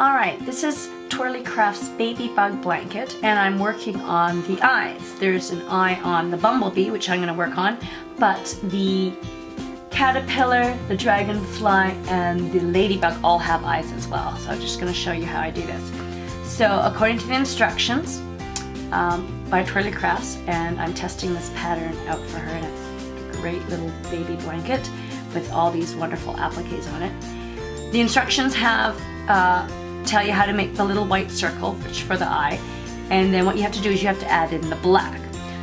Alright, this is Twirly Craft's baby bug blanket, and I'm working on the eyes. There's an eye on the bumblebee, which I'm going to work on, but the caterpillar, the dragonfly, and the ladybug all have eyes as well. So I'm just going to show you how I do this. So according to the instructions by Twirly Crafts, and I'm testing this pattern out for her, and it's a great little baby blanket with all these wonderful appliques on it. The instructions have tell you how to make the little white circle, which for the eye, and then what you have to do is you have to add in the black.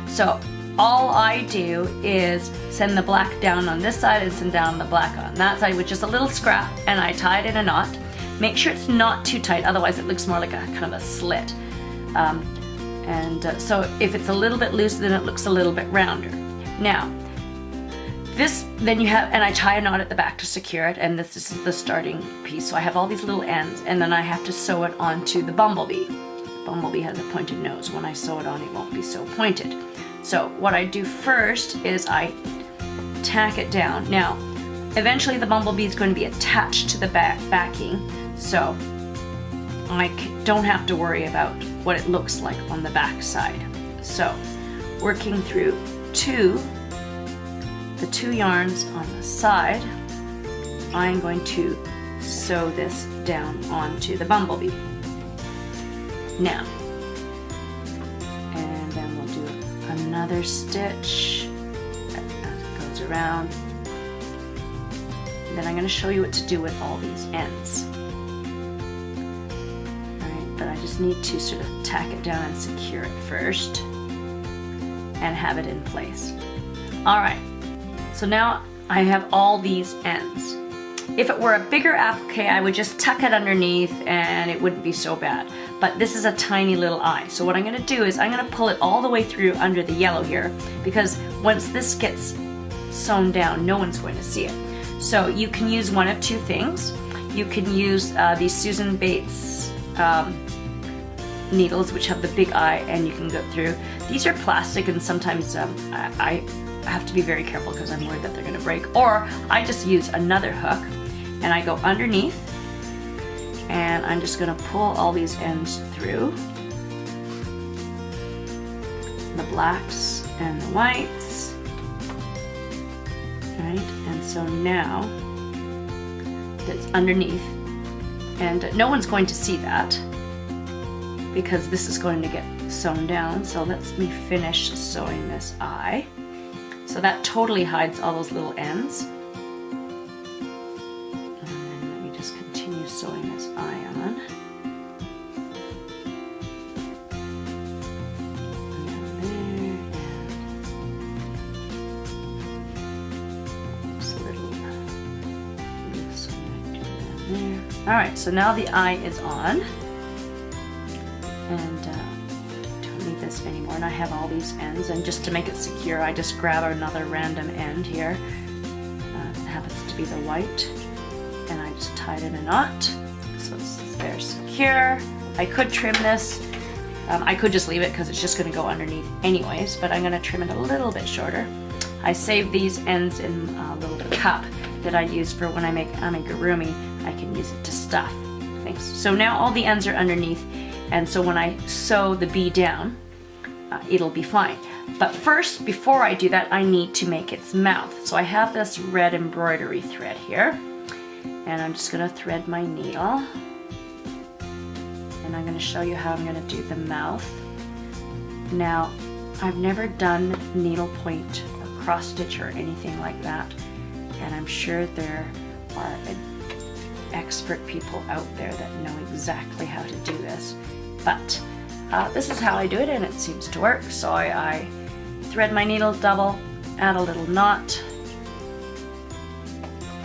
So all I do is send the black down on this side and send down the black on that side with just a little scrap, and I tie it in a knot. Make sure it's not too tight, otherwise it looks more like a kind of a slit. So if it's a little bit loose, then it looks a little bit rounder. Now, this, then you have, and I tie a knot at the back to secure it, and this is the starting piece. So I have all these little ends, and then I have to sew it onto the bumblebee. The bumblebee has a pointed nose. When I sew it on, it won't be so pointed. So what I do first is I tack it down. Now, eventually the bumblebee is going to be attached to the backing, so I don't have to worry about what it looks like on the back side. So, working through the two yarns on the side, I'm going to sew this down onto the bumblebee. Now, and then we'll do another stitch as it goes around. And then I'm going to show you what to do with all these ends. Alright, but I just need to sort of tack it down and secure it first and have it in place. Alright. So now I have all these ends. If it were a bigger applique, I would just tuck it underneath and it wouldn't be so bad. But this is a tiny little eye. So what I'm going to do is I'm going to pull it all the way through under the yellow here, because once this gets sewn down, no one's going to see it. So you can use one of two things. You can use these Susan Bates needles, which have the big eye, and you can go through. These are plastic, and sometimes I have to be very careful because I'm worried that they're going to break. Or I just use another hook and I go underneath, and I'm just going to pull all these ends through, the blacks and the whites. Right, and so now it's underneath, and no one's going to see that because this is going to get sewn down. So let me finish sewing this eye. So that totally hides all those little ends. And then let me just continue sewing this eye on. And down there, and looks a little loose, so I'm going to do that there. Alright, so now the eye is on. And don't need this anymore, and I have all these ends, and just to make it secure I just grab another random end here. It happens to be the white, and I just tie it in a knot so it's there secure. I could trim this. I could just leave it because it's just going to go underneath anyways, but I'm going to trim it a little bit shorter. I save these ends in a little cup that I use for when I make amigurumi. I can use it to stuff things. So now all the ends are underneath, and so when I sew the bee down, it'll be fine. But first, before I do that, I need to make its mouth. So I have this red embroidery thread here, and I'm just going to thread my needle, and I'm going to show you how I'm going to do the mouth. Now, I've never done needlepoint or cross stitch or anything like that, and I'm sure there are expert people out there that know exactly how to do this. But this is how I do it, and it seems to work. So I thread my needle double, add a little knot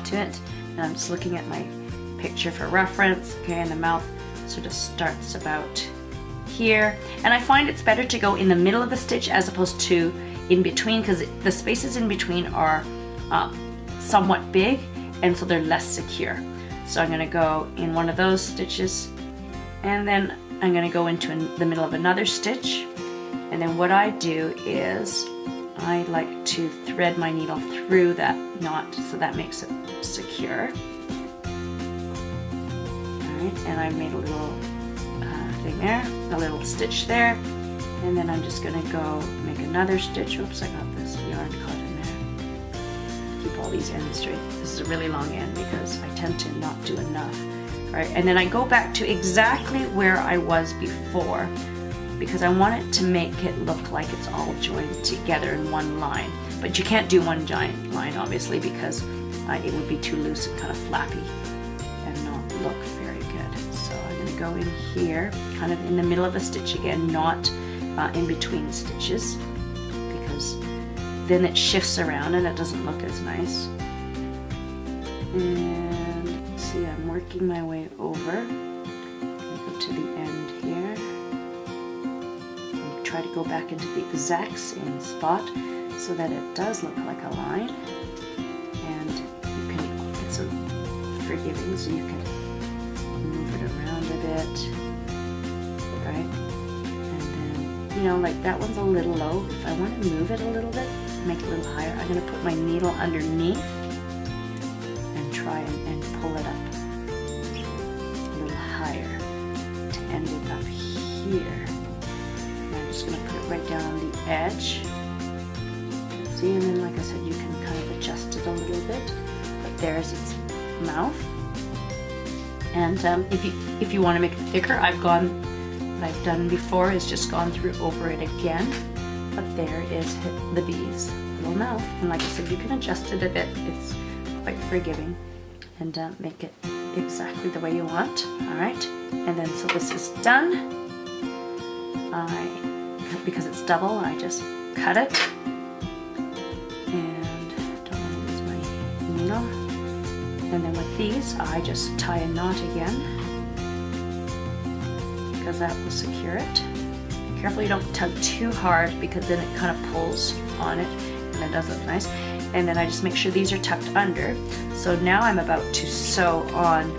to it, and I'm just looking at my picture for reference. Okay, and the mouth sort of starts about here, and I find it's better to go in the middle of the stitch as opposed to in between, because the spaces in between are somewhat big, and so they're less secure. So I'm going to go in one of those stitches, and then I'm going to go into the middle of another stitch, and then what I do is I like to thread my needle through that knot so that makes it secure. Alright, Right, and I made a little thing there, a little stitch there, and then I'm just gonna go make another stitch. Oops, I got this yarn caught in there. Keep all these ends straight. This is a really long end because I tend to not do enough. All right, and then I go back to exactly where I was before because I want it to make it look like it's all joined together in one line. But you can't do one giant line, obviously, because it would be too loose and kind of flappy and not look very good. So I'm going to go in here, kind of in the middle of a stitch again, not in between stitches, because then it shifts around and it doesn't look as nice. And see, I'm working my way over. Go to the end here. And try to go back into the exact same spot so that it does look like a line. And you can, it's forgiving, so you can move it around a bit, right? And then, you know, like that one's a little low. If I want to move it a little bit, make it a little higher, I'm going to put my needle underneath and try and pull it up a little higher to end it up here. And I'm just going to put it right down on the edge. See, and then like I said, you can kind of adjust it a little bit. But there's its mouth. And if you want to make it thicker, what I've done before is just gone through over it again. But there is the bee's little mouth. And like I said, you can adjust it a bit. It's quite forgiving. And make it exactly the way you want. Alright, and then so this is done. Because it's double, I just cut it. And then with these, I just tie a knot again because that will secure it. Careful you don't tug too hard because then it kind of pulls on it and it does look nice. And then I just make sure these are tucked under. So now I'm about to sew on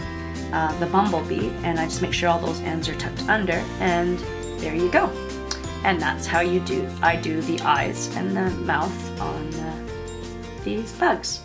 the bumblebee, and I just make sure all those ends are tucked under, and there you go. And that's how I do the eyes and the mouth on these bugs.